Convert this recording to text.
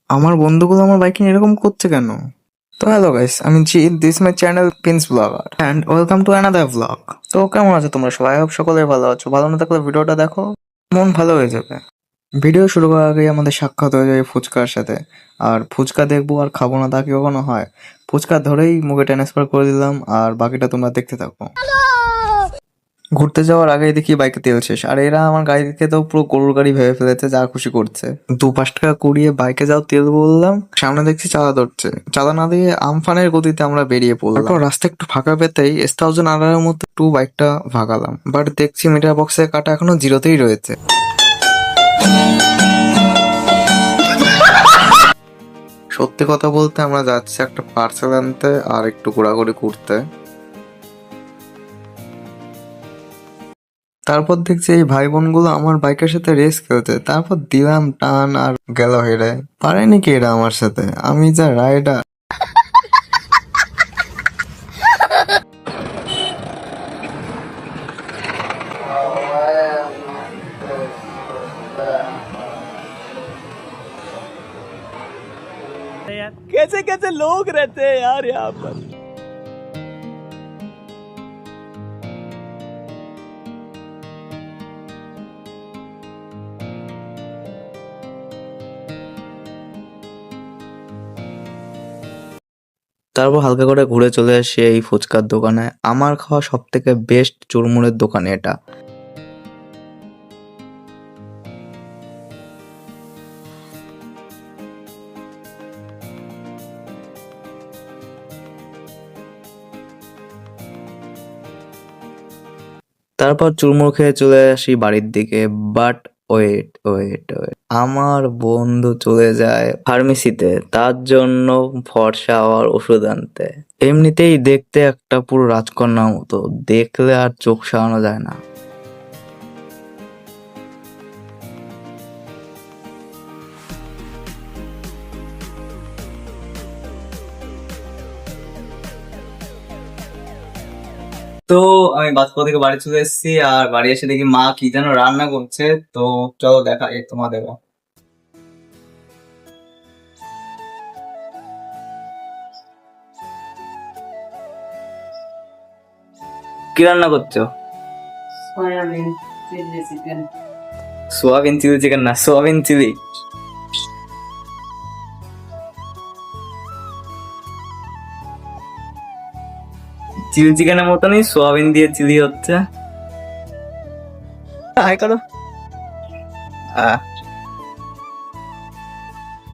আমার বন্ধুগুলো আমার বাইক নিয়ে এরকম করছে কেন? তো হ্যালো গাইস, আমি Jeet, this my channel pins blogger and welcome to another blog. তো কেমন আছো তোমরা সবাই? আই হোপ সকলে ভালো আছো। ভালো না থাকলে ভিডিওটা দেখো, মন ভালো হয়ে যাবে। ভিডিও শুরু করার আগেই আমাদের সাক্ষাৎ হয়ে যায় ফুচকার সাথে। আর ফুচকা দেখবো আর খাবো না তা কি কখনো হয়? ফুচকা ধরেই মুখে ট্রান্সফার করে দিলাম, আর বাকিটা তোমরা দেখতে থাকো। ঘুরতে যাওয়ার আগেই দেখি বাইকে তেল শেষ, আর এরা আমার গাড়িকে তো পুরো গরুর গাড়ি ভেবে ফেলেছে, যা খুশি করছে। 2-5 টাকা কুড়িয়ে বাইকে যাও তেল বললাম, সামনে দেখছি চাঁদা ধরছে। চাঁদা না দিয়ে আমফানের গতিতে আমরা বেরিয়ে পড়লাম। তারপর রাস্তা একটু ফাঁকা পেতেই S1000 মতো একটু বাইকটা ভাগালাম, বাট দেখছি মিটার বক্সের কাটা এখনো জিরোতেই রয়েছে। সত্যি কথা বলতে আমরা যাচ্ছি একটা পার্সেল আনতে আর একটু ঘোরাঘুরি করতে। তারপর দেখছি এই ভাই বোনগুলো আমার বাইকের সাথে রেস খেলছে, তারপর দিলাম টান আর গেল হেরে। পারেনি কি এরা আমার সাথে? আমি যা রাইডার। कैसे कैसे लोग रहते हैं यार यहाँ पर। তারপর হালকা করে ঘুরে চলে আসি এই ফুচকার দোকানে। আমার খাওয়া সব থেকে বেস্ট চুরমুরের দোকান এটা। তারপর চুরমুর খেয়ে চলে আসি বাড়ির দিকে। বাট ওয়েট ওয়েট ওয়েট, আমার বন্ধু চলে যায় ফার্মেসিতে তার জন্য ফর্সা হওয়ার ওষুধ আনতে। এমনিতেই দেখতে একটা পুরো রাজকন্যার মতো, দেখলে আর চোখ সারানো যায় না। তো আমি বাজপুর থেকে বাড়ি চলে এসেছি, আর বাড়ি এসে দেখি মা কি যেন রান্না করছে। তো চলো দেখা তোমাদেরও। কি রান্না করছো? Soybean chilli chicken. Soybean chilli chicken না, সোয়াবিন চিলি। চিলি চিকেনের মতনই সোয়াবিন দিয়ে চিলি হচ্ছে। হাই করো।